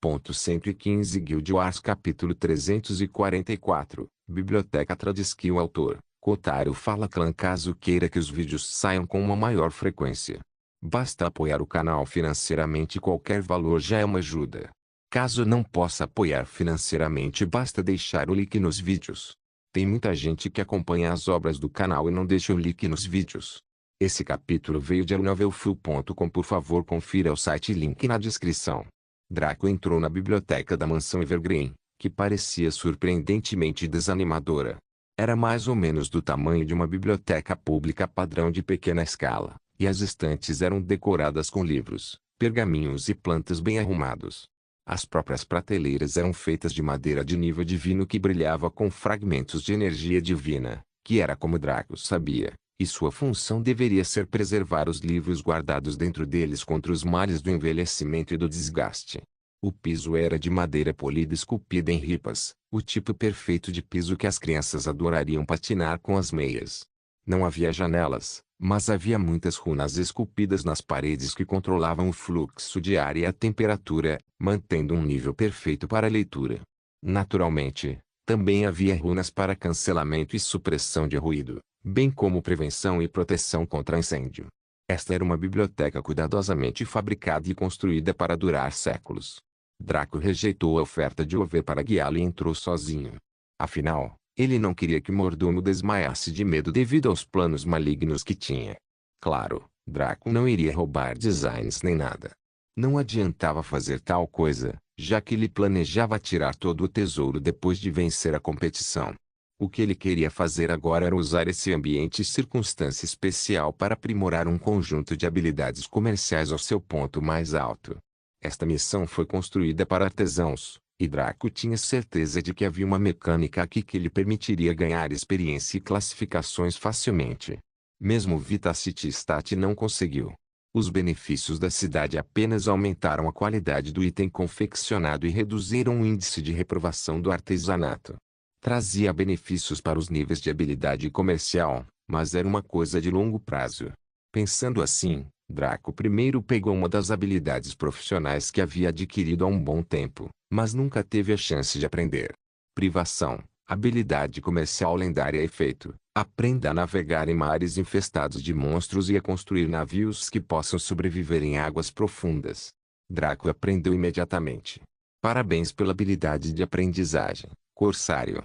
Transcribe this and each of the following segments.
115 Guild Wars Capítulo 344 Biblioteca Tradiskill Autor Kotaro fala clã caso queira que os vídeos saiam com uma maior frequência. Basta apoiar o canal financeiramente, qualquer valor já é uma ajuda. Caso não possa apoiar financeiramente, basta deixar o link nos vídeos. Tem muita gente que acompanha as obras do canal e não deixa o link nos vídeos. Esse capítulo veio de novelfull.com. Por favor, confira o site e link na descrição. Draco entrou na biblioteca da mansão Evergreen, que parecia surpreendentemente desanimadora. Era mais ou menos do tamanho de uma biblioteca pública padrão de pequena escala, e as estantes eram decoradas com livros, pergaminhos e plantas bem arrumados. As próprias prateleiras eram feitas de madeira de nível divino que brilhava com fragmentos de energia divina, que era como Draco sabia, e sua função deveria ser preservar os livros guardados dentro deles contra os males do envelhecimento e do desgaste. O piso era de madeira polida esculpida em ripas, o tipo perfeito de piso que as crianças adorariam patinar com as meias. Não havia janelas, mas havia muitas runas esculpidas nas paredes que controlavam o fluxo de ar e a temperatura, mantendo um nível perfeito para a leitura. Naturalmente, também havia runas para cancelamento e supressão de ruído, bem como prevenção e proteção contra incêndio. Esta era uma biblioteca cuidadosamente fabricada e construída para durar séculos. Draco rejeitou a oferta de Over para guiá-lo e entrou sozinho. Afinal, ele não queria que Mordomo desmaiasse de medo devido aos planos malignos que tinha. Claro, Draco não iria roubar designs nem nada. Não adiantava fazer tal coisa, já que ele planejava tirar todo o tesouro depois de vencer a competição. O que ele queria fazer agora era usar esse ambiente e circunstância especial para aprimorar um conjunto de habilidades comerciais ao seu ponto mais alto. Esta missão foi construída para artesãos, e Draco tinha certeza de que havia uma mecânica aqui que lhe permitiria ganhar experiência e classificações facilmente. Mesmo Vitacity Stat não conseguiu. Os benefícios da cidade apenas aumentaram a qualidade do item confeccionado e reduziram o índice de reprovação do artesanato. Trazia benefícios para os níveis de habilidade comercial, mas era uma coisa de longo prazo. Pensando assim, Draco primeiro pegou uma das habilidades profissionais que havia adquirido há um bom tempo, mas nunca teve a chance de aprender. Privação, habilidade comercial lendária efeito. Aprenda a navegar em mares infestados de monstros e a construir navios que possam sobreviver em águas profundas. Draco aprendeu imediatamente. Parabéns pela habilidade de aprendizagem, Corsário.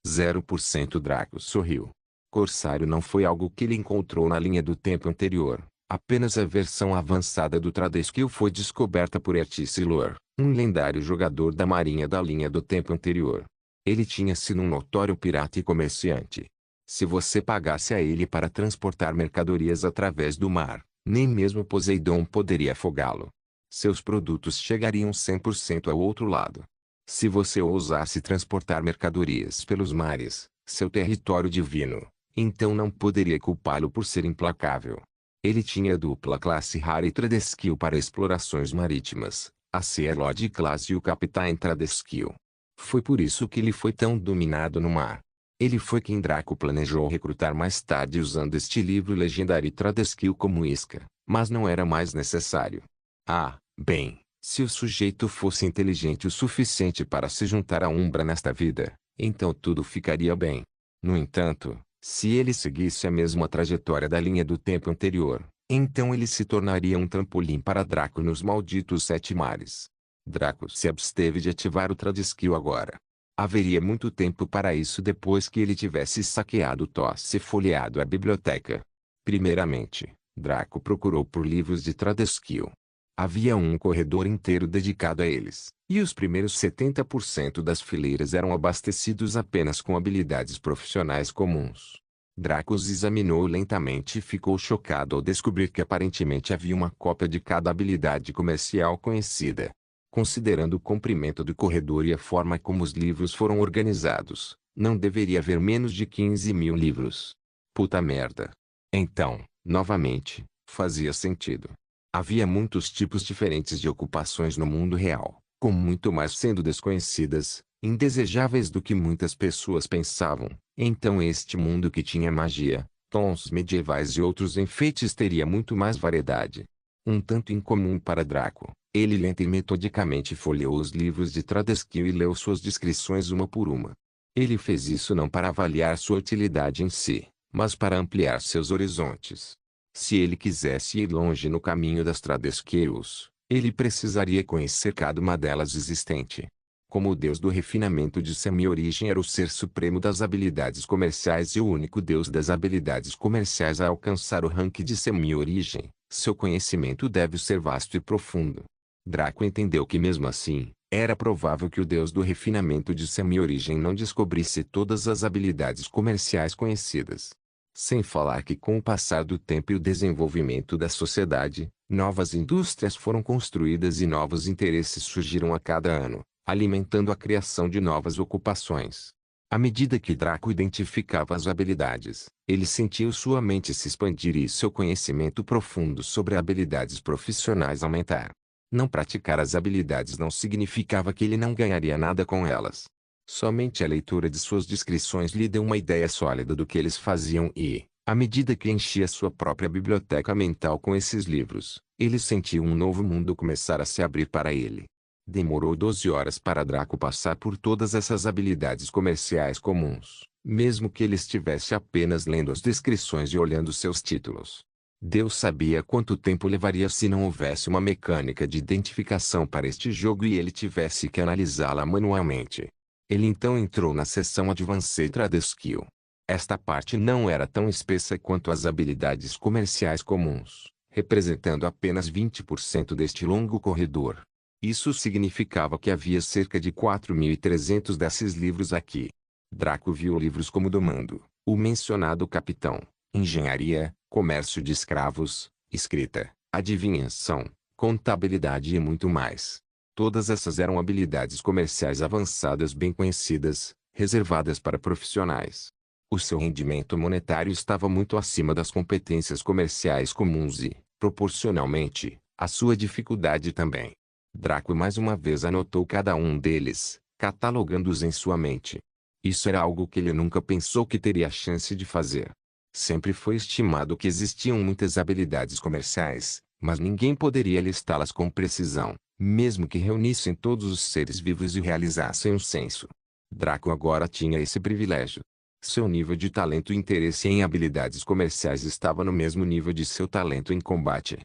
0%. Draco sorriu. Corsário não foi algo que ele encontrou na linha do tempo anterior. Apenas a versão avançada do Tradiskill foi descoberta por Ertis Lor, um lendário jogador da marinha da linha do tempo anterior. Ele tinha sido um notório pirata e comerciante. Se você pagasse a ele para transportar mercadorias através do mar, nem mesmo Poseidon poderia afogá-lo. Seus produtos chegariam 100% ao outro lado. Se você ousasse transportar mercadorias pelos mares, seu território divino, então não poderia culpá-lo por ser implacável. Ele tinha dupla classe rara e Tradiskill para explorações marítimas, a Sealord Class e o Capitão Tradiskill. Foi por isso que ele foi tão dominado no mar. Ele foi quem Draco planejou recrutar mais tarde usando este livro legendário Tradiskill como isca, mas não era mais necessário. Ah, bem, se o sujeito fosse inteligente o suficiente para se juntar à Umbra nesta vida, então tudo ficaria bem. No entanto, se ele seguisse a mesma trajetória da linha do tempo anterior, então ele se tornaria um trampolim para Draco nos malditos 7 mares. Draco se absteve de ativar o Tradiskill agora. Haveria muito tempo para isso depois que ele tivesse saqueado e folheado a biblioteca. Primeiramente, Draco procurou por livros de Tradiskill. Havia um corredor inteiro dedicado a eles, e os primeiros 70% das fileiras eram abastecidos apenas com habilidades profissionais comuns. Draco os examinou lentamente e ficou chocado ao descobrir que aparentemente havia uma cópia de cada habilidade comercial conhecida. Considerando o comprimento do corredor e a forma como os livros foram organizados, não deveria haver menos de 15.000 livros. Puta merda. Então, novamente, fazia sentido. Havia muitos tipos diferentes de ocupações no mundo real, com muito mais sendo desconhecidas, indesejáveis do que muitas pessoas pensavam. Então este mundo que tinha magia, tons medievais e outros enfeites teria muito mais variedade. Um tanto incomum para Draco, ele lenta e metodicamente folheou os livros de Tradeschiu e leu suas descrições uma por uma. Ele fez isso não para avaliar sua utilidade em si, mas para ampliar seus horizontes. Se ele quisesse ir longe no caminho das Tradeschius, ele precisaria conhecer cada uma delas existente. Como o Deus do refinamento de semi-origem era o ser supremo das habilidades comerciais e o único Deus das habilidades comerciais a alcançar o rank de semi-origem, seu conhecimento deve ser vasto e profundo. Draco entendeu que mesmo assim, era provável que o Deus do refinamento de semi-origem não descobrisse todas as habilidades comerciais conhecidas. Sem falar que com o passar do tempo e o desenvolvimento da sociedade, novas indústrias foram construídas e novos interesses surgiram a cada ano, alimentando a criação de novas ocupações. À medida que Draco identificava as habilidades, ele sentiu sua mente se expandir e seu conhecimento profundo sobre habilidades profissionais aumentar. Não praticar as habilidades não significava que ele não ganharia nada com elas. Somente a leitura de suas descrições lhe deu uma ideia sólida do que eles faziam e, à medida que enchia sua própria biblioteca mental com esses livros, ele sentiu um novo mundo começar a se abrir para ele. Demorou 12 horas para Draco passar por todas essas habilidades comerciais comuns, mesmo que ele estivesse apenas lendo as descrições e olhando seus títulos. Deus sabia quanto tempo levaria se não houvesse uma mecânica de identificação para este jogo e ele tivesse que analisá-la manualmente. Ele então entrou na seção Advanced Tradeschiu. Esta parte não era tão espessa quanto as habilidades comerciais comuns, representando apenas 20% deste longo corredor. Isso significava que havia cerca de 4.300 desses livros aqui. Draco viu livros como Domando, o mencionado Capitão, Engenharia, Comércio de Escravos, Escrita, Adivinhação, Contabilidade e muito mais. Todas essas eram habilidades comerciais avançadas bem conhecidas, reservadas para profissionais. O seu rendimento monetário estava muito acima das competências comerciais comuns e, proporcionalmente, a sua dificuldade também. Draco mais uma vez anotou cada um deles, catalogando-os em sua mente. Isso era algo que ele nunca pensou que teria a chance de fazer. Sempre foi estimado que existiam muitas habilidades comerciais, mas ninguém poderia listá-las com precisão, mesmo que reunissem todos os seres vivos e realizassem um censo. Draco agora tinha esse privilégio. Seu nível de talento e interesse em habilidades comerciais estava no mesmo nível de seu talento em combate.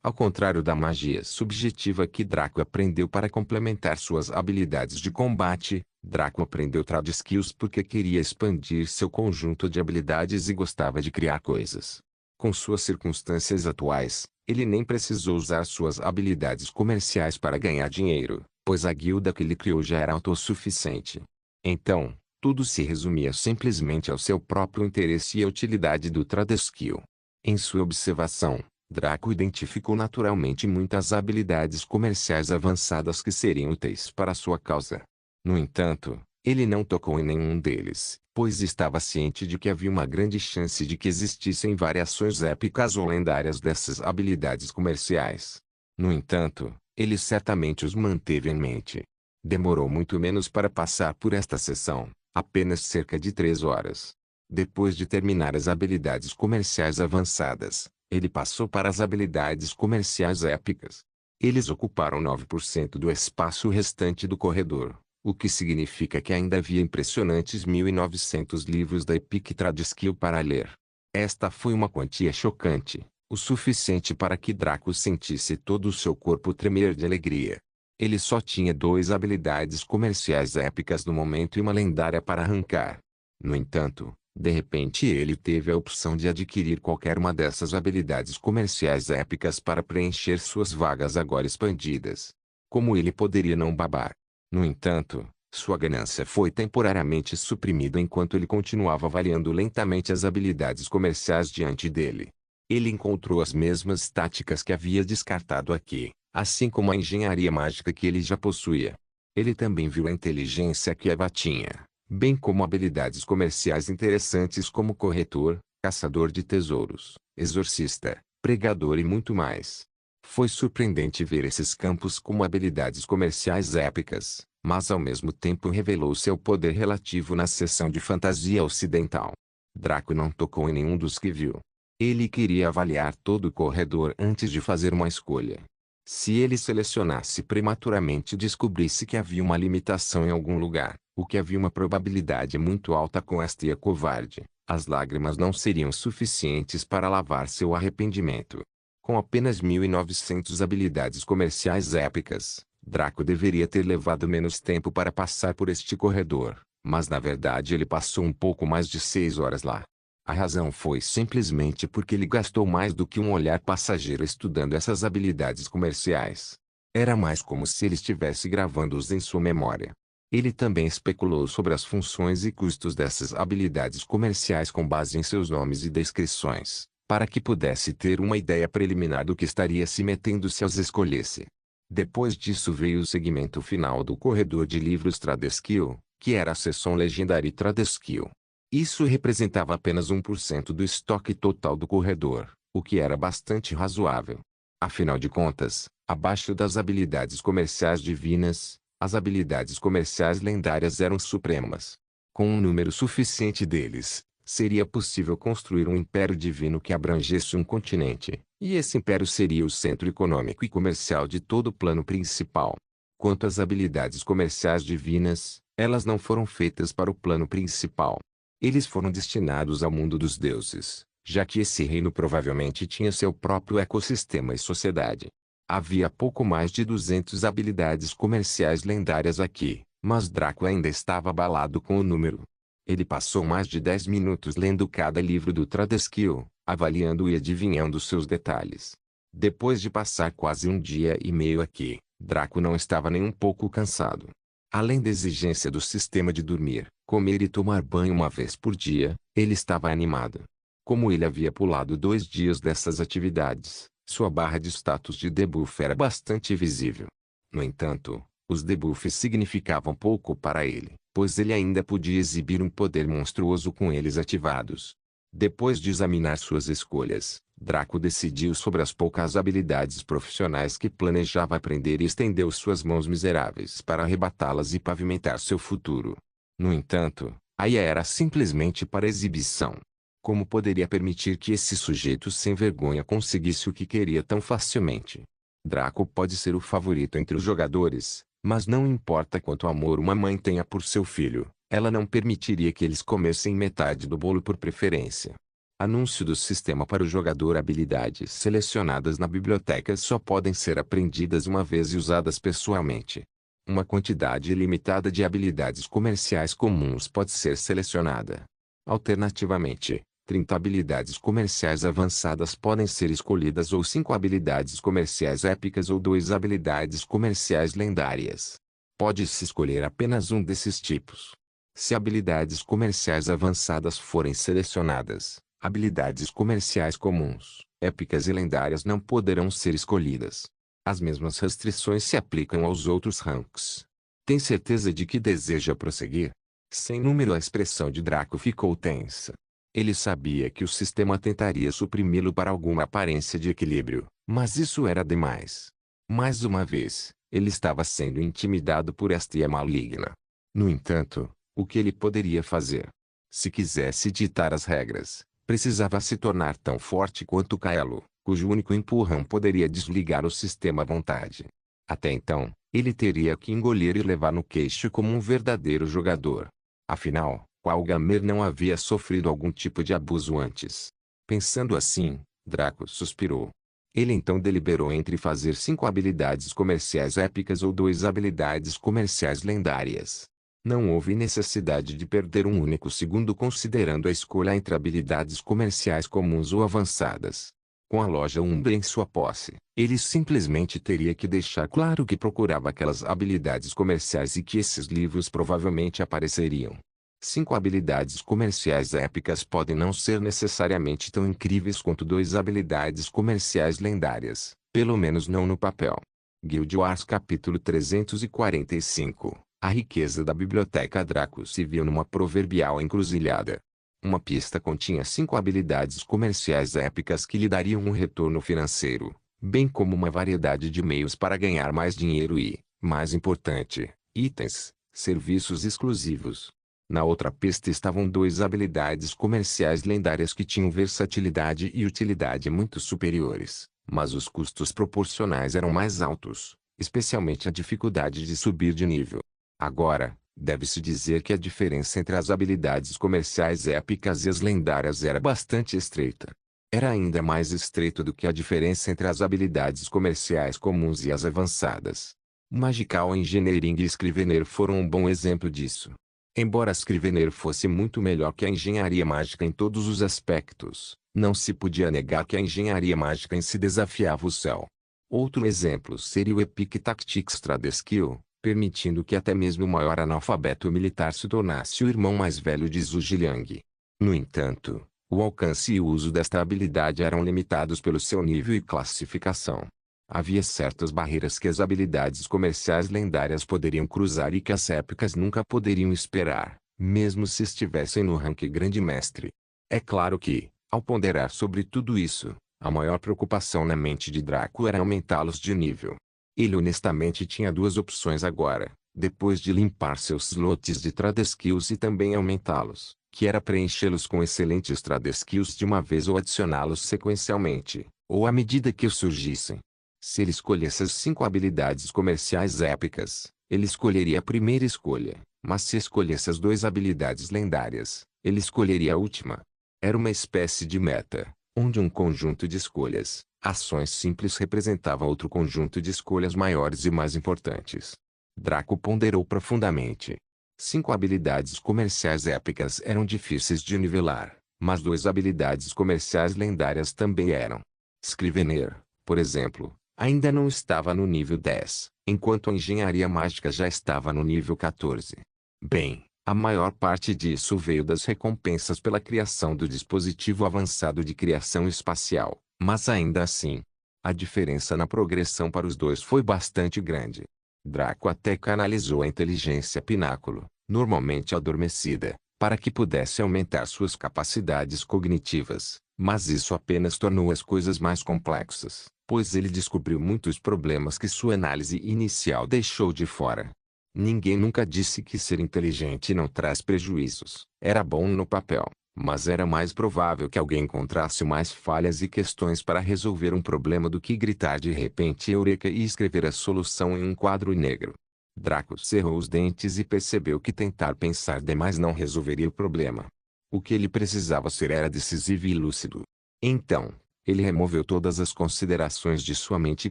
Ao contrário da magia subjetiva que Draco aprendeu para complementar suas habilidades de combate, Draco aprendeu Tradeskills porque queria expandir seu conjunto de habilidades e gostava de criar coisas. Com suas circunstâncias atuais, ele nem precisou usar suas habilidades comerciais para ganhar dinheiro, pois a guilda que ele criou já era autossuficiente. Então, tudo se resumia simplesmente ao seu próprio interesse e à utilidade do Tradeskill. Em sua observação, Draco identificou naturalmente muitas habilidades comerciais avançadas que seriam úteis para sua causa. No entanto, ele não tocou em nenhum deles, pois estava ciente de que havia uma grande chance de que existissem variações épicas ou lendárias dessas habilidades comerciais. No entanto, ele certamente os manteve em mente. Demorou muito menos para passar por esta sessão, apenas cerca de 3 horas. Depois de terminar as habilidades comerciais avançadas, ele passou para as habilidades comerciais épicas. Eles ocuparam 9% do espaço restante do corredor, o que significa que ainda havia impressionantes 1.900 livros da Epic Tradeskill para ler. Esta foi uma quantia chocante, o suficiente para que Draco sentisse todo o seu corpo tremer de alegria. Ele só tinha 2 habilidades comerciais épicas no momento e uma lendária para arrancar. No entanto, de repente ele teve a opção de adquirir qualquer uma dessas habilidades comerciais épicas para preencher suas vagas agora expandidas. Como ele poderia não babar? No entanto, sua ganância foi temporariamente suprimida enquanto ele continuava avaliando lentamente as habilidades comerciais diante dele. Ele encontrou as mesmas táticas que havia descartado aqui, assim como a engenharia mágica que ele já possuía. Ele também viu a inteligência que Eva tinha, bem como habilidades comerciais interessantes como corretor, caçador de tesouros, exorcista, pregador e muito mais. Foi surpreendente ver esses campos como habilidades comerciais épicas, mas ao mesmo tempo revelou seu poder relativo na seção de fantasia ocidental. Draco não tocou em nenhum dos que viu. Ele queria avaliar todo o corredor antes de fazer uma escolha. Se ele selecionasse prematuramente e descobrisse que havia uma limitação em algum lugar, o que havia uma probabilidade muito alta com esta covarde, as lágrimas não seriam suficientes para lavar seu arrependimento. Com apenas 1.900 habilidades comerciais épicas, Draco deveria ter levado menos tempo para passar por este corredor, mas na verdade ele passou um pouco mais de 6 horas lá. A razão foi simplesmente porque ele gastou mais do que um olhar passageiro estudando essas habilidades comerciais. Era mais como se ele estivesse gravando-os em sua memória. Ele também especulou sobre as funções e custos dessas habilidades comerciais com base em seus nomes e descrições, para que pudesse ter uma ideia preliminar do que estaria se metendo se as escolhesse. Depois disso veio o segmento final do corredor de livros Tradeskill, que era a seção Legendary Tradeskill. Isso representava apenas 1% do estoque total do corredor, o que era bastante razoável. Afinal de contas, abaixo das habilidades comerciais divinas, as habilidades comerciais lendárias eram supremas. Com um número suficiente deles, seria possível construir um império divino que abrangesse um continente, e esse império seria o centro econômico e comercial de todo o plano principal. Quanto às habilidades comerciais divinas, elas não foram feitas para o plano principal. Eles foram destinados ao mundo dos deuses, já que esse reino provavelmente tinha seu próprio ecossistema e sociedade. Havia pouco mais de 200 habilidades comerciais lendárias aqui, mas Draco ainda estava abalado com o número. Ele passou mais de 10 minutos lendo cada livro do Tradeskill, avaliando e adivinhando seus detalhes. Depois de passar quase um dia e meio aqui, Draco não estava nem um pouco cansado. Além da exigência do sistema de dormir, comer e tomar banho uma vez por dia, ele estava animado. Como ele havia pulado 2 dias dessas atividades, sua barra de status de debuff era bastante visível. No entanto, os debuffs significavam pouco para ele, pois ele ainda podia exibir um poder monstruoso com eles ativados. Depois de examinar suas escolhas, Draco decidiu sobre as poucas habilidades profissionais que planejava aprender e estendeu suas mãos miseráveis para arrebatá-las e pavimentar seu futuro. No entanto, a IA era simplesmente para exibição. Como poderia permitir que esse sujeito sem vergonha conseguisse o que queria tão facilmente? Draco pode ser o favorito entre os jogadores, mas não importa quanto amor uma mãe tenha por seu filho, ela não permitiria que eles comessem metade do bolo por preferência. Anúncio do sistema para o jogador. Habilidades selecionadas na biblioteca só podem ser aprendidas uma vez e usadas pessoalmente. Uma quantidade ilimitada de habilidades comerciais comuns pode ser selecionada. Alternativamente, 30 habilidades comerciais avançadas podem ser escolhidas ou 5 habilidades comerciais épicas ou 2 habilidades comerciais lendárias. Pode-se escolher apenas um desses tipos. Se habilidades comerciais avançadas forem selecionadas, habilidades comerciais comuns, épicas e lendárias não poderão ser escolhidas. As mesmas restrições se aplicam aos outros ranks. Tem certeza de que deseja prosseguir? Sem número. A expressão de Draco ficou tensa. Ele sabia que o sistema tentaria suprimi-lo para alguma aparência de equilíbrio, mas isso era demais. Mais uma vez, ele estava sendo intimidado por esta IA maligna. No entanto, o que ele poderia fazer? Se quisesse ditar as regras, precisava se tornar tão forte quanto Kaelo, cujo único empurrão poderia desligar o sistema à vontade. Até então, ele teria que engolir e levar no queixo como um verdadeiro jogador. Afinal, qual gamer não havia sofrido algum tipo de abuso antes? Pensando assim, Draco suspirou. Ele então deliberou entre fazer 5 habilidades comerciais épicas ou 2 habilidades comerciais lendárias. Não houve necessidade de perder um único segundo considerando a escolha entre habilidades comerciais comuns ou avançadas. Com a loja Umbra em sua posse, ele simplesmente teria que deixar claro que procurava aquelas habilidades comerciais e que esses livros provavelmente apareceriam. 5 habilidades comerciais épicas podem não ser necessariamente tão incríveis quanto 2 habilidades comerciais lendárias, pelo menos não no papel. Guild Wars capítulo 345. A riqueza da biblioteca. Draco se viu numa proverbial encruzilhada. Uma pista continha 5 habilidades comerciais épicas que lhe dariam um retorno financeiro, bem como uma variedade de meios para ganhar mais dinheiro e, mais importante, itens, serviços exclusivos. Na outra pista estavam duas habilidades comerciais lendárias que tinham versatilidade e utilidade muito superiores, mas os custos proporcionais eram mais altos, especialmente a dificuldade de subir de nível. Agora, deve-se dizer que a diferença entre as habilidades comerciais épicas e as lendárias era bastante estreita. Era ainda mais estreito do que a diferença entre as habilidades comerciais comuns e as avançadas. Magical Engineering e Scrivener foram um bom exemplo disso. Embora Scrivener fosse muito melhor que a engenharia mágica em todos os aspectos, não se podia negar que a engenharia mágica em si desafiava o céu. Outro exemplo seria o Epic Tactics Trade Skill, permitindo que até mesmo o maior analfabeto militar se tornasse o irmão mais velho de Zhu Zhiliang. No entanto, o alcance e o uso desta habilidade eram limitados pelo seu nível e classificação. Havia certas barreiras que as habilidades comerciais lendárias poderiam cruzar e que as épicas nunca poderiam esperar, mesmo se estivessem no rank Grande Mestre. É claro que, ao ponderar sobre tudo isso, a maior preocupação na mente de Draco era aumentá-los de nível. Ele honestamente tinha duas opções agora, depois de limpar seus slots de Trade Skills e também aumentá-los, que era preenchê-los com excelentes Trade Skills de uma vez ou adicioná-los sequencialmente, ou à medida que surgissem. Se ele escolhesse as 5 habilidades comerciais épicas, ele escolheria a primeira escolha, mas se escolhesse as 2 habilidades lendárias, ele escolheria a última. Era uma espécie de meta, onde um conjunto de escolhas, ações simples representava outro conjunto de escolhas maiores e mais importantes. Draco ponderou profundamente. 5 habilidades comerciais épicas eram difíceis de nivelar, mas 2 habilidades comerciais lendárias também eram. Scrivener, por exemplo, ainda não estava no nível 10, enquanto a engenharia mágica já estava no nível 14. Bem, a maior parte disso veio das recompensas pela criação do dispositivo avançado de criação espacial, mas ainda assim, a diferença na progressão para os dois foi bastante grande. Draco até canalizou a inteligência Pináculo, normalmente adormecida, para que pudesse aumentar suas capacidades cognitivas, mas isso apenas tornou as coisas mais complexas, pois ele descobriu muitos problemas que sua análise inicial deixou de fora. Ninguém nunca disse que ser inteligente não traz prejuízos. Era bom no papel, mas era mais provável que alguém encontrasse mais falhas e questões para resolver um problema do que gritar de repente Eureka e escrever a solução em um quadro negro. Draco cerrou os dentes e percebeu que tentar pensar demais não resolveria o problema. O que ele precisava ser era decisivo e lúcido. Então, ele removeu todas as considerações de sua mente e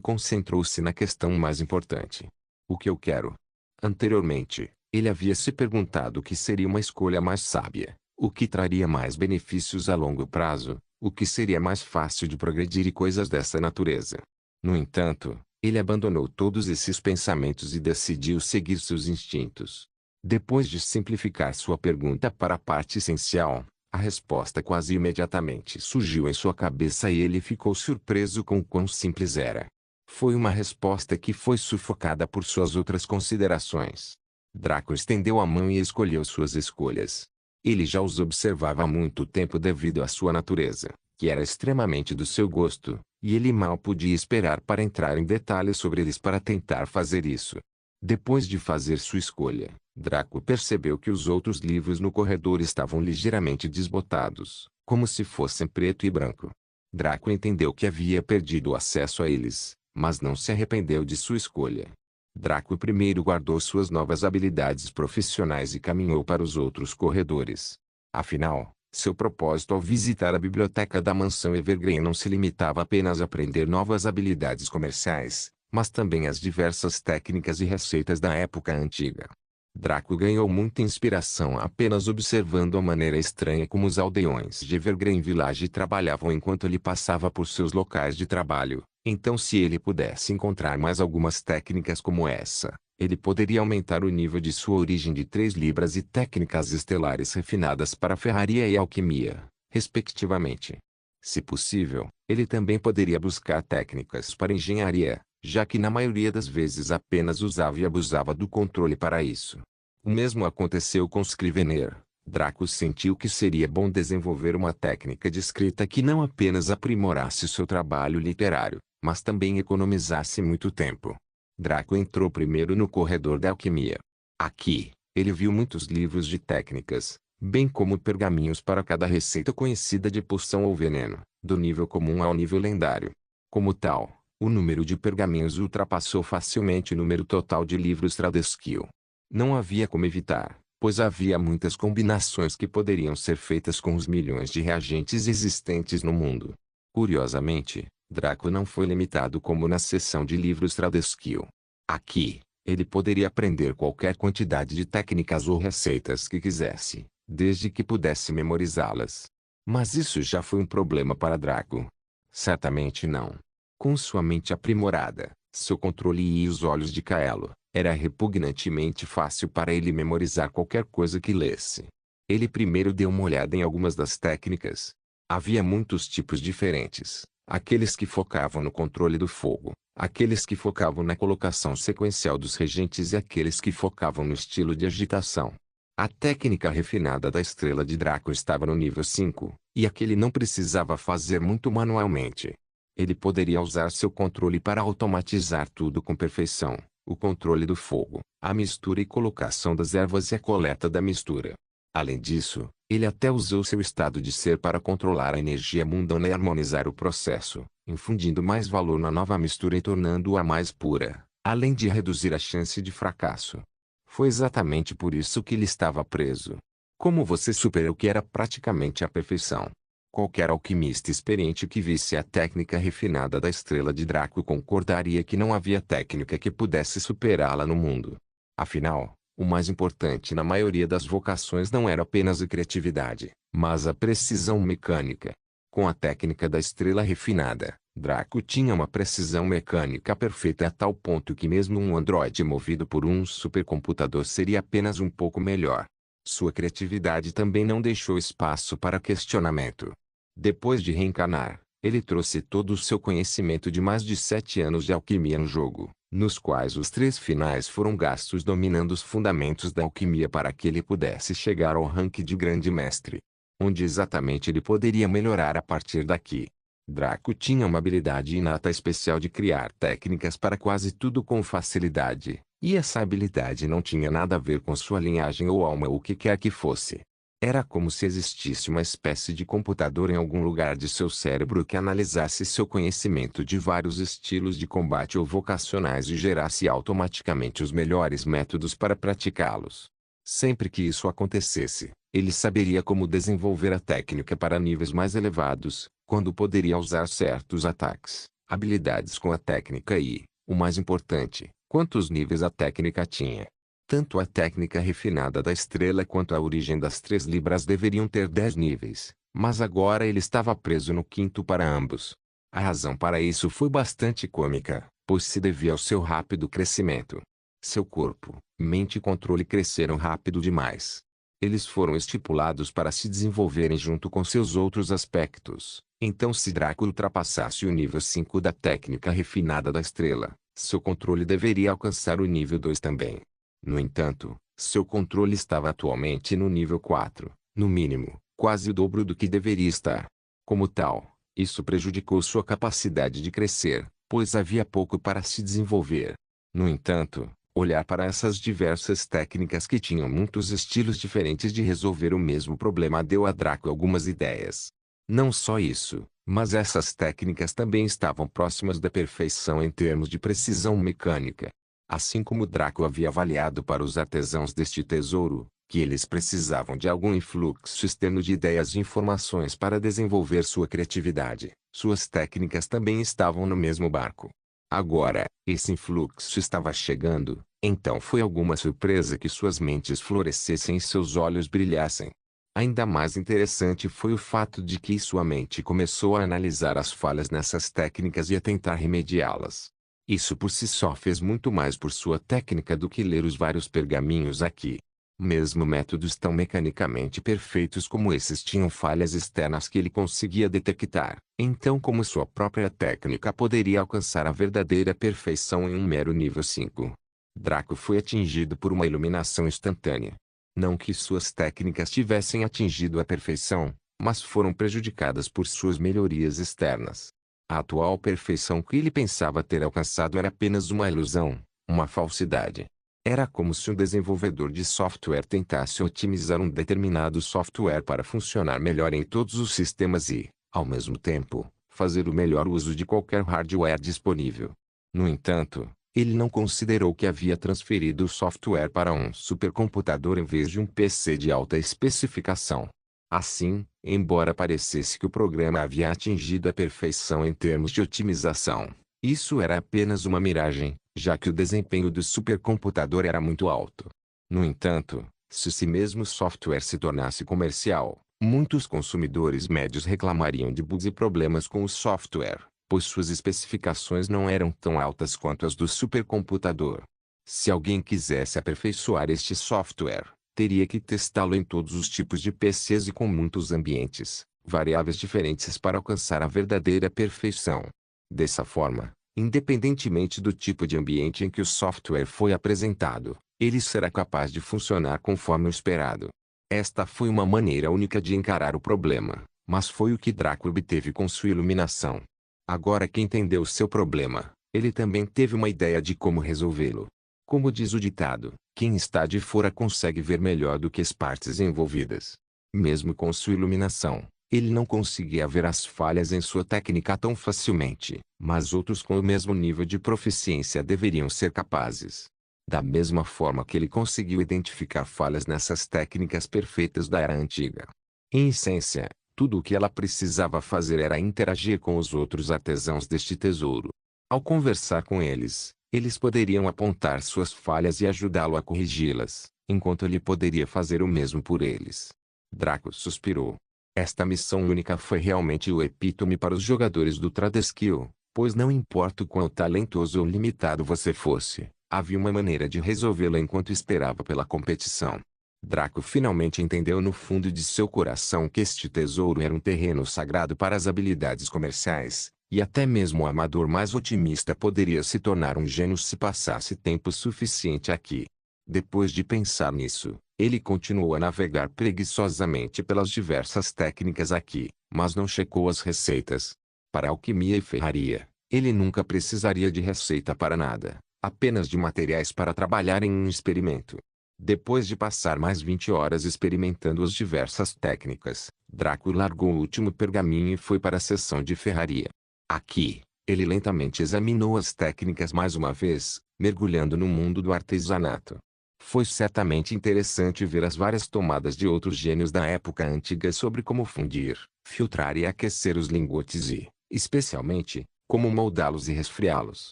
concentrou-se na questão mais importante. O que eu quero? Anteriormente, ele havia se perguntado o que seria uma escolha mais sábia, o que traria mais benefícios a longo prazo, o que seria mais fácil de progredir e coisas dessa natureza. No entanto, ele abandonou todos esses pensamentos e decidiu seguir seus instintos. Depois de simplificar sua pergunta para a parte essencial, a resposta quase imediatamente surgiu em sua cabeça e ele ficou surpreso com o quão simples era. Foi uma resposta que foi sufocada por suas outras considerações. Draco estendeu a mão e escolheu suas escolhas. Ele já os observava há muito tempo devido à sua natureza, que era extremamente do seu gosto, e ele mal podia esperar para entrar em detalhes sobre eles para tentar fazer isso. Depois de fazer sua escolha, Draco percebeu que os outros livros no corredor estavam ligeiramente desbotados, como se fossem preto e branco. Draco entendeu que havia perdido o acesso a eles, mas não se arrependeu de sua escolha. Draco primeiro guardou suas novas habilidades profissionais e caminhou para os outros corredores. Afinal, seu propósito ao visitar a biblioteca da mansão Evergreen não se limitava apenas a aprender novas habilidades comerciais, mas também as diversas técnicas e receitas da época antiga. Draco ganhou muita inspiração apenas observando a maneira estranha como os aldeões de Evergreen Village trabalhavam enquanto ele passava por seus locais de trabalho. Então, se ele pudesse encontrar mais algumas técnicas como essa, ele poderia aumentar o nível de sua origem de 3 libras e técnicas estelares refinadas para ferraria e alquimia, respectivamente. Se possível, ele também poderia buscar técnicas para engenharia, já que na maioria das vezes apenas usava e abusava do controle para isso. O mesmo aconteceu com Scrivener. Draco sentiu que seria bom desenvolver uma técnica de escrita que não apenas aprimorasse seu trabalho literário, mas também economizasse muito tempo. Draco entrou primeiro no corredor da alquimia. Aqui, Ele viu muitos livros de técnicas, bem como pergaminhos para cada receita conhecida de poção ou veneno, do nível comum ao nível lendário. Como tal, o número de pergaminhos ultrapassou facilmente o número total de livros Tradeskill. Não havia como evitar, pois havia muitas combinações que poderiam ser feitas com os milhões de reagentes existentes no mundo. Curiosamente, Draco não foi limitado como na seção de livros Tradeskill. Aqui, ele poderia aprender qualquer quantidade de técnicas ou receitas que quisesse, desde que pudesse memorizá-las. Mas isso já foi um problema para Draco? Certamente não. Com sua mente aprimorada, seu controle e os olhos de Kaelo, era repugnantemente fácil para ele memorizar qualquer coisa que lesse. Ele primeiro deu uma olhada em algumas das técnicas. Havia muitos tipos diferentes, aqueles que focavam no controle do fogo, aqueles que focavam na colocação sequencial dos regentes e aqueles que focavam no estilo de agitação. A técnica refinada da estrela de Draco estava no nível 5, e aquele não precisava fazer muito manualmente. Ele poderia usar seu controle para automatizar tudo com perfeição, o controle do fogo, a mistura e colocação das ervas e a coleta da mistura. Além disso, ele até usou seu estado de ser para controlar a energia mundana e harmonizar o processo, infundindo mais valor na nova mistura e tornando-a mais pura, além de reduzir a chance de fracasso. Foi exatamente por isso que ele estava preso. Como você supera o que era praticamente a perfeição? Qualquer alquimista experiente que visse a técnica refinada da estrela de Draco concordaria que não havia técnica que pudesse superá-la no mundo. Afinal, o mais importante na maioria das vocações não era apenas a criatividade, mas a precisão mecânica. Com a técnica da estrela refinada, Draco tinha uma precisão mecânica perfeita a tal ponto que mesmo um androide movido por um supercomputador seria apenas um pouco melhor. Sua criatividade também não deixou espaço para questionamento. Depois de reencarnar, ele trouxe todo o seu conhecimento de mais de 7 anos de alquimia no jogo, nos quais os 3 finais foram gastos dominando os fundamentos da alquimia para que ele pudesse chegar ao rank de grande mestre. Onde exatamente ele poderia melhorar a partir daqui? Draco tinha uma habilidade inata especial de criar técnicas para quase tudo com facilidade, e essa habilidade não tinha nada a ver com sua linhagem ou alma ou o que quer que fosse. Era como se existisse uma espécie de computador em algum lugar de seu cérebro que analisasse seu conhecimento de vários estilos de combate ou vocacionais e gerasse automaticamente os melhores métodos para praticá-los. Sempre que isso acontecesse, ele saberia como desenvolver a técnica para níveis mais elevados, quando poderia usar certos ataques, habilidades com a técnica e, o mais importante, quantos níveis a técnica tinha. Tanto a técnica refinada da estrela quanto a origem das 3 libras deveriam ter 10 níveis, mas agora ele estava preso no 5º para ambos. A razão para isso foi bastante cômica, pois se devia ao seu rápido crescimento. Seu corpo, mente e controle cresceram rápido demais. Eles foram estipulados para se desenvolverem junto com seus outros aspectos. Então se Draco ultrapassasse o nível 5 da técnica refinada da estrela, seu controle deveria alcançar o nível 2 também. No entanto, seu controle estava atualmente no nível 4, no mínimo, quase o dobro do que deveria estar. Como tal, isso prejudicou sua capacidade de crescer, pois havia pouco para se desenvolver. No entanto, olhar para essas diversas técnicas que tinham muitos estilos diferentes de resolver o mesmo problema deu a Draco algumas ideias. Não só isso, mas essas técnicas também estavam próximas da perfeição em termos de precisão mecânica. Assim como Draco havia avaliado para os artesãos deste tesouro, que eles precisavam de algum influxo externo de ideias e informações para desenvolver sua criatividade, suas técnicas também estavam no mesmo barco. Agora, esse influxo estava chegando, então foi alguma surpresa que suas mentes florescessem e seus olhos brilhassem. Ainda mais interessante foi o fato de que sua mente começou a analisar as falhas nessas técnicas e a tentar remediá-las. Isso por si só fez muito mais por sua técnica do que ler os vários pergaminhos aqui. Mesmo métodos tão mecanicamente perfeitos como esses tinham falhas externas que ele conseguia detectar. Então como sua própria técnica poderia alcançar a verdadeira perfeição em um mero nível 5? Draco foi atingido por uma iluminação instantânea. Não que suas técnicas tivessem atingido a perfeição, mas foram prejudicadas por suas melhorias externas. A atual perfeição que ele pensava ter alcançado era apenas uma ilusão, uma falsidade. Era como se um desenvolvedor de software tentasse otimizar um determinado software para funcionar melhor em todos os sistemas e, ao mesmo tempo, fazer o melhor uso de qualquer hardware disponível. No entanto, ele não considerou que havia transferido o software para um supercomputador em vez de um PC de alta especificação. Assim, embora parecesse que o programa havia atingido a perfeição em termos de otimização, isso era apenas uma miragem, já que o desempenho do supercomputador era muito alto. No entanto, se esse mesmo software se tornasse comercial, muitos consumidores médios reclamariam de bugs e problemas com o software, pois suas especificações não eram tão altas quanto as do supercomputador. Se alguém quisesse aperfeiçoar este software, teria que testá-lo em todos os tipos de PCs e com muitos ambientes, variáveis diferentes para alcançar a verdadeira perfeição. Dessa forma, independentemente do tipo de ambiente em que o software foi apresentado, ele será capaz de funcionar conforme o esperado. Esta foi uma maneira única de encarar o problema, mas foi o que Draco obteve com sua iluminação. Agora que entendeu seu problema, ele também teve uma ideia de como resolvê-lo. Como diz o ditado, quem está de fora consegue ver melhor do que as partes envolvidas. Mesmo com sua iluminação, ele não conseguia ver as falhas em sua técnica tão facilmente, mas outros com o mesmo nível de proficiência deveriam ser capazes. Da mesma forma que ele conseguiu identificar falhas nessas técnicas perfeitas da era antiga. Em essência, tudo o que ela precisava fazer era interagir com os outros artesãos deste tesouro. Ao conversar com eles, eles poderiam apontar suas falhas e ajudá-lo a corrigi-las, enquanto ele poderia fazer o mesmo por eles. Draco suspirou. Esta missão única foi realmente o epítome para os jogadores do Tradeskill, pois não importa o quão talentoso ou limitado você fosse, havia uma maneira de resolvê-la enquanto esperava pela competição. Draco finalmente entendeu no fundo de seu coração que este tesouro era um terreno sagrado para as habilidades comerciais, e até mesmo o amador mais otimista poderia se tornar um gênio se passasse tempo suficiente aqui. Depois de pensar nisso, ele continuou a navegar preguiçosamente pelas diversas técnicas aqui, mas não checou as receitas. Para alquimia e ferraria, ele nunca precisaria de receita para nada, apenas de materiais para trabalhar em um experimento. Depois de passar mais 20 horas experimentando as diversas técnicas, Draco largou o último pergaminho e foi para a seção de ferraria. Aqui, ele lentamente examinou as técnicas mais uma vez, mergulhando no mundo do artesanato. Foi certamente interessante ver as várias tomadas de outros gênios da época antiga sobre como fundir, filtrar e aquecer os lingotes e, especialmente, como moldá-los e resfriá-los.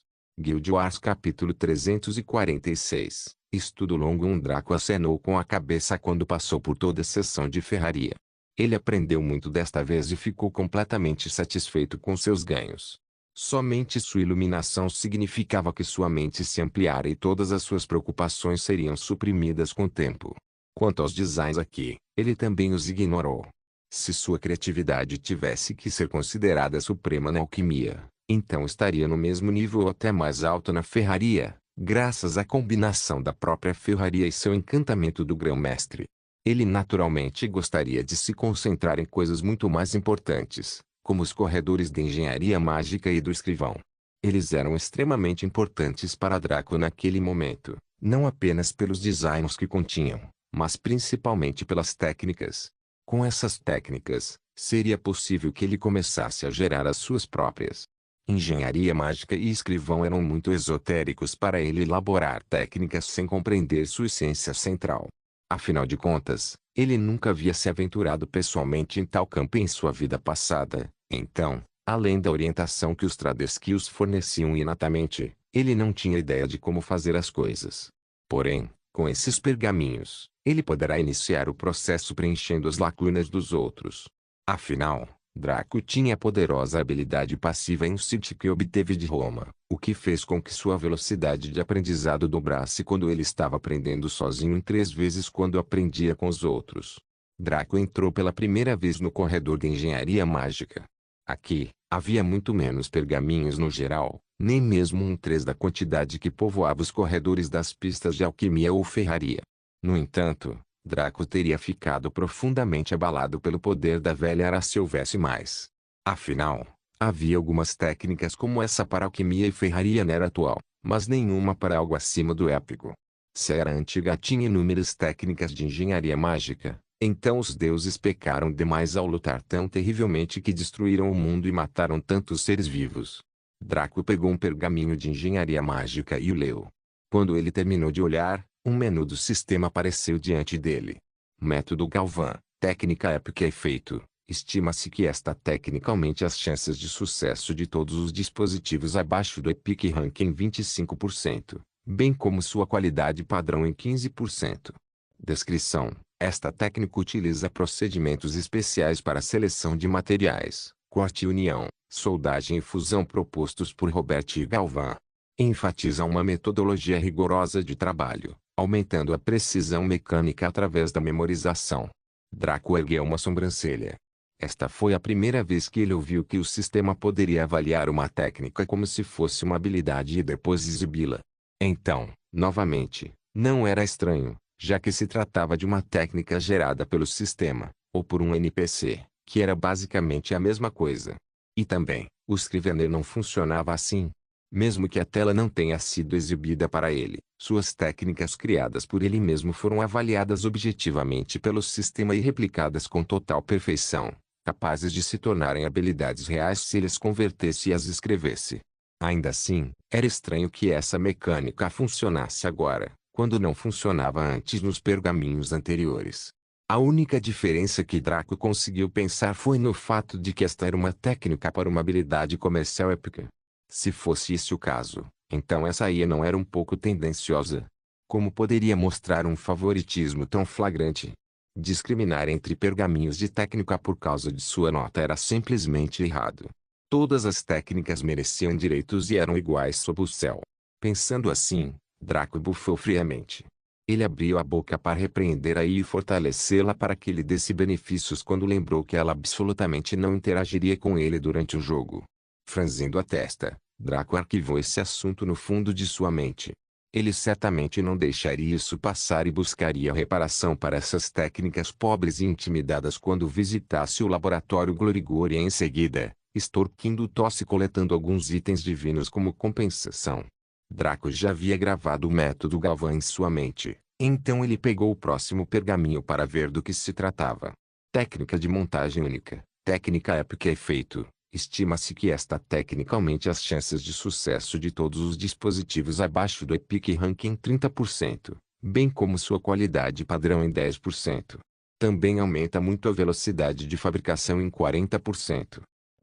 Guild Wars capítulo 346. Estudo longo. Draco acenou com a cabeça quando passou por toda a seção de ferraria. Ele aprendeu muito desta vez e ficou completamente satisfeito com seus ganhos. Somente sua iluminação significava que sua mente se ampliara e todas as suas preocupações seriam suprimidas com o tempo. Quanto aos designs aqui, ele também os ignorou. Se sua criatividade tivesse que ser considerada suprema na alquimia, então estaria no mesmo nível ou até mais alto na ferraria, graças à combinação da própria ferraria e seu encantamento do grão-mestre. Ele naturalmente gostaria de se concentrar em coisas muito mais importantes, como os corredores de engenharia mágica e do escrivão. Eles eram extremamente importantes para Draco naquele momento, não apenas pelos designs que continham, mas principalmente pelas técnicas. Com essas técnicas, seria possível que ele começasse a gerar as suas próprias. Engenharia mágica e escrivão eram muito esotéricos para ele elaborar técnicas sem compreender sua essência central. Afinal de contas, ele nunca havia se aventurado pessoalmente em tal campo em sua vida passada. Então, além da orientação que os Tradeskills forneciam inatamente, ele não tinha ideia de como fazer as coisas. Porém, com esses pergaminhos, ele poderá iniciar o processo preenchendo as lacunas dos outros. Afinal, Draco tinha a poderosa habilidade passiva Insight que obteve de Roma, o que fez com que sua velocidade de aprendizado dobrasse quando ele estava aprendendo sozinho em 3 vezes quando aprendia com os outros. Draco entrou pela primeira vez no corredor de engenharia mágica. Aqui, havia muito menos pergaminhos no geral, nem mesmo 1/3 da quantidade que povoava os corredores das pistas de alquimia ou ferraria. No entanto, Draco teria ficado profundamente abalado pelo poder da velha era se houvesse mais. Afinal, havia algumas técnicas como essa para alquimia e ferraria na era atual, mas nenhuma para algo acima do épico. Se a era antiga tinha inúmeras técnicas de engenharia mágica, então os deuses pecaram demais ao lutar tão terrivelmente que destruíram o mundo e mataram tantos seres vivos. Draco pegou um pergaminho de engenharia mágica e o leu. Quando ele terminou de olhar, um menu do sistema apareceu diante dele. Método Galvan, técnica épica efeito. Estima-se que esta técnica aumente as chances de sucesso de todos os dispositivos abaixo do Epic Rank em 25%, bem como sua qualidade padrão em 15%. Descrição: esta técnica utiliza procedimentos especiais para seleção de materiais, corte e união, soldagem e fusão propostos por Robert Galvan. Enfatiza uma metodologia rigorosa de trabalho, aumentando a precisão mecânica através da memorização. Draco ergueu uma sobrancelha. Esta foi a primeira vez que ele ouviu que o sistema poderia avaliar uma técnica como se fosse uma habilidade e depois exibi-la. Então, novamente, não era estranho, já que se tratava de uma técnica gerada pelo sistema, ou por um NPC, que era basicamente a mesma coisa. E também, o Scrivener não funcionava assim. Mesmo que a tela não tenha sido exibida para ele, suas técnicas criadas por ele mesmo foram avaliadas objetivamente pelo sistema e replicadas com total perfeição, capazes de se tornarem habilidades reais se ele as convertesse e as escrevesse. Ainda assim, era estranho que essa mecânica funcionasse agora, quando não funcionava antes nos pergaminhos anteriores. A única diferença que Draco conseguiu pensar foi no fato de que esta era uma técnica para uma habilidade comercial épica. Se fosse esse o caso, então essa IA não era um pouco tendenciosa. Como poderia mostrar um favoritismo tão flagrante? Discriminar entre pergaminhos de técnica por causa de sua nota era simplesmente errado. Todas as técnicas mereciam direitos e eram iguais sob o céu. Pensando assim, Draco bufou friamente. Ele abriu a boca para repreender a IA e fortalecê-la para que lhe desse benefícios quando lembrou que ela absolutamente não interagiria com ele durante o jogo. Franzindo a testa, Draco arquivou esse assunto no fundo de sua mente. Ele certamente não deixaria isso passar e buscaria reparação para essas técnicas pobres e intimidadas quando visitasse o laboratório Glorigor e em seguida, extorquindo Tosse coletando alguns itens divinos como compensação. Draco já havia gravado o método Galvan em sua mente, então ele pegou o próximo pergaminho para ver do que se tratava. Técnica de montagem única, técnica épica efeito. Estima-se que esta técnica aumente as chances de sucesso de todos os dispositivos abaixo do Epic Rank em 30%, bem como sua qualidade padrão em 10%. Também aumenta muito a velocidade de fabricação em 40%.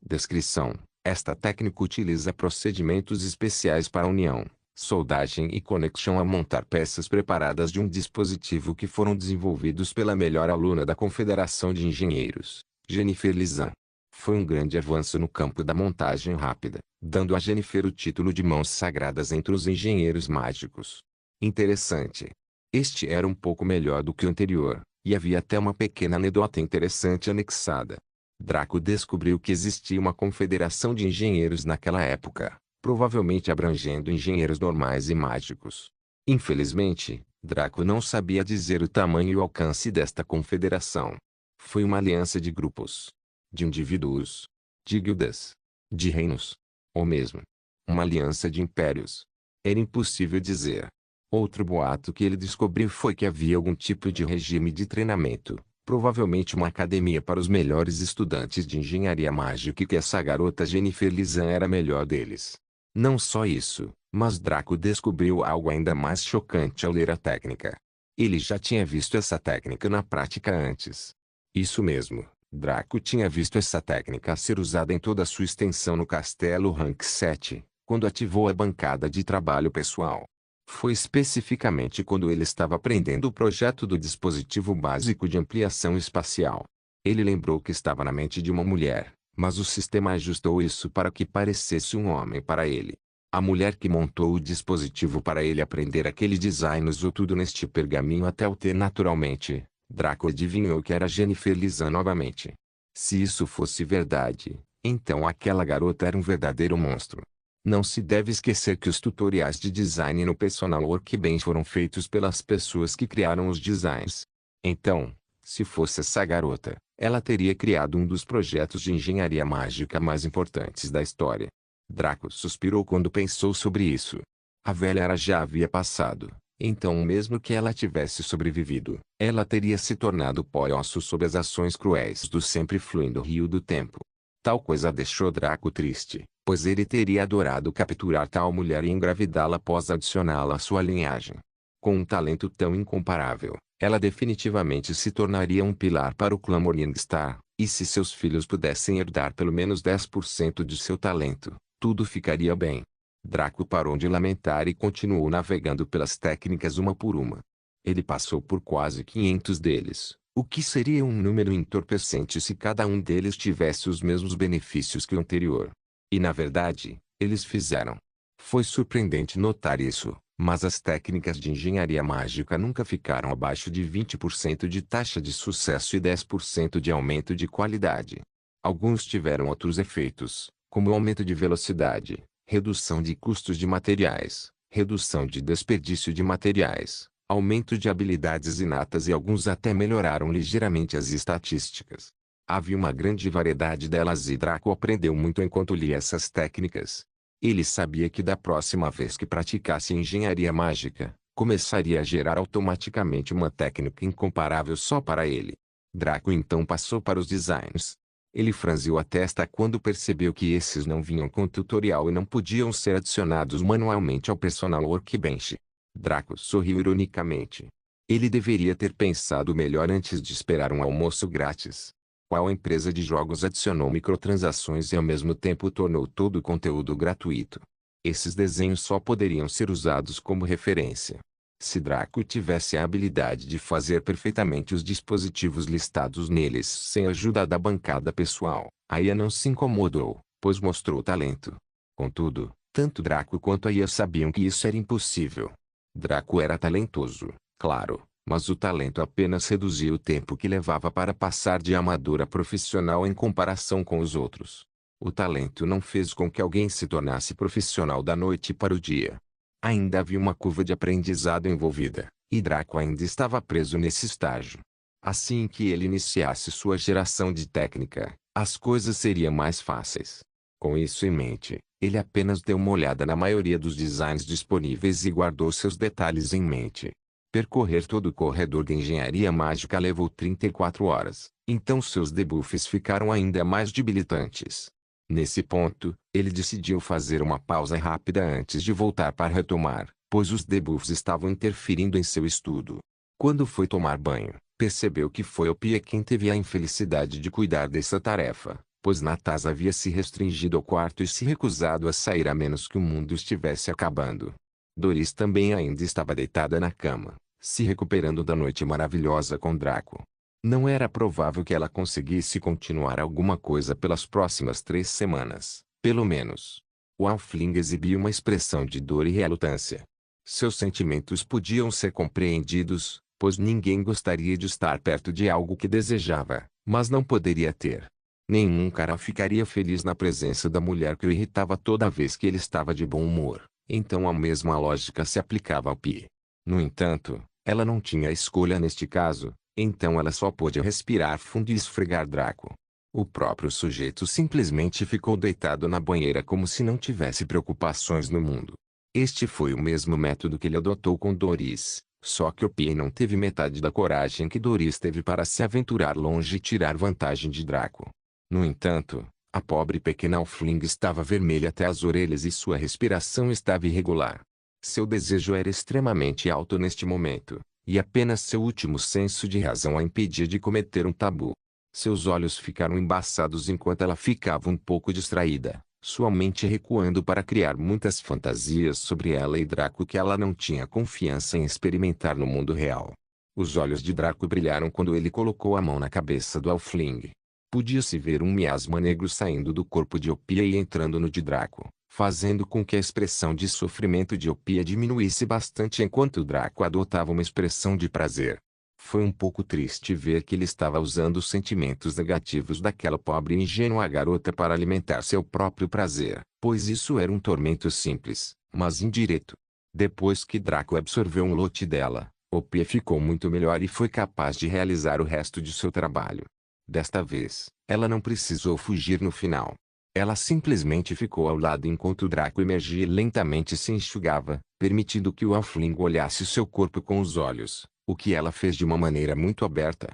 Descrição: esta técnica utiliza procedimentos especiais para união, soldagem e conexão a montar peças preparadas de um dispositivo que foram desenvolvidos pela melhor aluna da Confederação de Engenheiros, Jennifer Lizan. Foi um grande avanço no campo da montagem rápida, dando a Jennifer o título de Mãos Sagradas entre os engenheiros mágicos. Interessante. Este era um pouco melhor do que o anterior, e havia até uma pequena anedota interessante anexada. Draco descobriu que existia uma confederação de engenheiros naquela época, provavelmente abrangendo engenheiros normais e mágicos. Infelizmente, Draco não sabia dizer o tamanho e o alcance desta confederação. Foi uma aliança de grupos, de indivíduos, de guildas, de reinos, ou mesmo uma aliança de impérios. Era impossível dizer. Outro boato que ele descobriu foi que havia algum tipo de regime de treinamento, provavelmente uma academia para os melhores estudantes de engenharia mágica e que essa garota Jennifer Lizan era a melhor deles. Não só isso, mas Draco descobriu algo ainda mais chocante ao ler a técnica. Ele já tinha visto essa técnica na prática antes. Isso mesmo. Draco tinha visto essa técnica ser usada em toda a sua extensão no Castelo Rank 7, quando ativou a bancada de trabalho pessoal. Foi especificamente quando ele estava aprendendo o projeto do dispositivo básico de ampliação espacial. Ele lembrou que estava na mente de uma mulher, mas o sistema ajustou isso para que parecesse um homem para ele. A mulher que montou o dispositivo para ele aprender aquele design usou tudo neste pergaminho até o ter naturalmente. Draco adivinhou que era Jennifer Lizan novamente. Se isso fosse verdade, então aquela garota era um verdadeiro monstro. Não se deve esquecer que os tutoriais de design no Personal Workbench foram feitos pelas pessoas que criaram os designs. Então, se fosse essa garota, ela teria criado um dos projetos de engenharia mágica mais importantes da história. Draco suspirou quando pensou sobre isso. A velha era já havia passado, Então mesmo que ela tivesse sobrevivido, ela teria se tornado pó e osso sob as ações cruéis do sempre fluindo rio do tempo. Tal coisa deixou Draco triste, pois ele teria adorado capturar tal mulher e engravidá-la após adicioná-la à sua linhagem. Com um talento tão incomparável, ela definitivamente se tornaria um pilar para o clã Morningstar, e se seus filhos pudessem herdar pelo menos 10% de seu talento, tudo ficaria bem. Draco parou de lamentar e continuou navegando pelas técnicas uma por uma. Ele passou por quase 500 deles, o que seria um número entorpecente se cada um deles tivesse os mesmos benefícios que o anterior. E na verdade, eles fizeram. Foi surpreendente notar isso, mas as técnicas de engenharia mágica nunca ficaram abaixo de 20% de taxa de sucesso e 10% de aumento de qualidade. Alguns tiveram outros efeitos, como o aumento de velocidade, redução de custos de materiais, redução de desperdício de materiais, aumento de habilidades inatas e alguns até melhoraram ligeiramente as estatísticas. Havia uma grande variedade delas e Draco aprendeu muito enquanto lia essas técnicas. Ele sabia que da próxima vez que praticasse engenharia mágica, começaria a gerar automaticamente uma técnica incomparável só para ele. Draco então passou para os designs. Ele franziu a testa quando percebeu que esses não vinham com tutorial e não podiam ser adicionados manualmente ao Personal Workbench. Draco sorriu ironicamente. Ele deveria ter pensado melhor antes de esperar um almoço grátis. Qual empresa de jogos adicionou microtransações e ao mesmo tempo tornou todo o conteúdo gratuito? Esses desenhos só poderiam ser usados como referência. Se Draco tivesse a habilidade de fazer perfeitamente os dispositivos listados neles sem a ajuda da bancada pessoal, Aya não se incomodou, pois mostrou talento. Contudo, tanto Draco quanto Aya sabiam que isso era impossível. Draco era talentoso, claro, mas o talento apenas reduzia o tempo que levava para passar de amador a profissional em comparação com os outros. O talento não fez com que alguém se tornasse profissional da noite para o dia. Ainda havia uma curva de aprendizado envolvida, e Draco ainda estava preso nesse estágio. Assim que ele iniciasse sua geração de técnica, as coisas seriam mais fáceis. Com isso em mente, ele apenas deu uma olhada na maioria dos designs disponíveis e guardou seus detalhes em mente. Percorrer todo o corredor de engenharia mágica levou 34 horas, então seus debuffs ficaram ainda mais debilitantes. Nesse ponto, ele decidiu fazer uma pausa rápida antes de voltar para retomar, pois os debuffs estavam interferindo em seu estudo. Quando foi tomar banho, percebeu que foi Opie quem teve a infelicidade de cuidar dessa tarefa, pois Natasha havia se restringido ao quarto e se recusado a sair a menos que o mundo estivesse acabando. Doris também ainda estava deitada na cama, se recuperando da noite maravilhosa com Draco. Não era provável que ela conseguisse continuar alguma coisa pelas próximas 3 semanas, pelo menos. O Halfling exibia uma expressão de dor e relutância. Seus sentimentos podiam ser compreendidos, pois ninguém gostaria de estar perto de algo que desejava, mas não poderia ter. Nenhum cara ficaria feliz na presença da mulher que o irritava toda vez que ele estava de bom humor, então a mesma lógica se aplicava ao Pi. No entanto, ela não tinha escolha neste caso. Então ela só pôde respirar fundo e esfregar Draco. O próprio sujeito simplesmente ficou deitado na banheira como se não tivesse preocupações no mundo. Este foi o mesmo método que ele adotou com Doris, só que Opie não teve metade da coragem que Doris teve para se aventurar longe e tirar vantagem de Draco. No entanto, a pobre pequena Halfling estava vermelha até as orelhas e sua respiração estava irregular. Seu desejo era extremamente alto neste momento. E apenas seu último senso de razão a impedia de cometer um tabu. Seus olhos ficaram embaçados enquanto ela ficava um pouco distraída, sua mente recuando para criar muitas fantasias sobre ela e Draco que ela não tinha confiança em experimentar no mundo real. Os olhos de Draco brilharam quando ele colocou a mão na cabeça do Halfling. Podia-se ver um miasma negro saindo do corpo de Opie e entrando no de Draco, fazendo com que a expressão de sofrimento de Opie diminuísse bastante enquanto Draco adotava uma expressão de prazer. Foi um pouco triste ver que ele estava usando os sentimentos negativos daquela pobre e ingênua garota para alimentar seu próprio prazer, pois isso era um tormento simples, mas indireto. Depois que Draco absorveu um lote dela, Opie ficou muito melhor e foi capaz de realizar o resto de seu trabalho. Desta vez, ela não precisou fugir no final. Ela simplesmente ficou ao lado enquanto Draco emergia e lentamente se enxugava, permitindo que o halfling olhasse seu corpo com os olhos, o que ela fez de uma maneira muito aberta.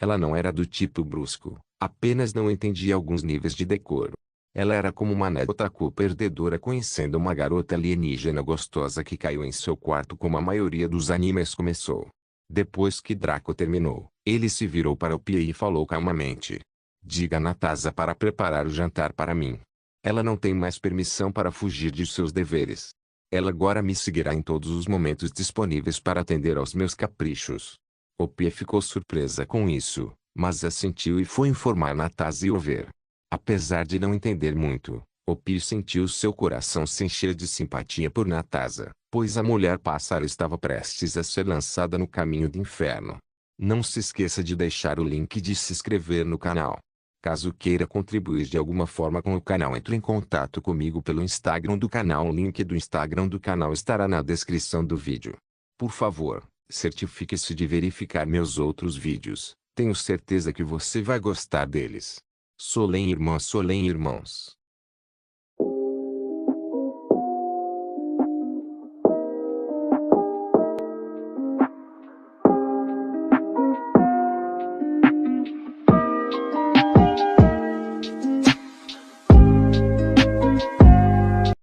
Ela não era do tipo brusco, apenas não entendia alguns níveis de decoro. Ela era como uma otaku perdedora conhecendo uma garota alienígena gostosa que caiu em seu quarto como a maioria dos animes começou. Depois que Draco terminou, ele se virou para Opie e falou calmamente. Diga a Natasa para preparar o jantar para mim. Ela não tem mais permissão para fugir de seus deveres. Ela agora me seguirá em todos os momentos disponíveis para atender aos meus caprichos. Opie ficou surpresa com isso, mas assentiu e foi informar Natasa e Over. Apesar de não entender muito, Opie sentiu seu coração se encher de simpatia por Natasa, pois a mulher pássaro estava prestes a ser lançada no caminho do inferno. Não se esqueça de deixar o link de se inscrever no canal. Caso queira contribuir de alguma forma com o canal, entre em contato comigo pelo Instagram do canal. O link do Instagram do canal estará na descrição do vídeo. Por favor, certifique-se de verificar meus outros vídeos. Tenho certeza que você vai gostar deles. Solem irmãs, Solem irmãos.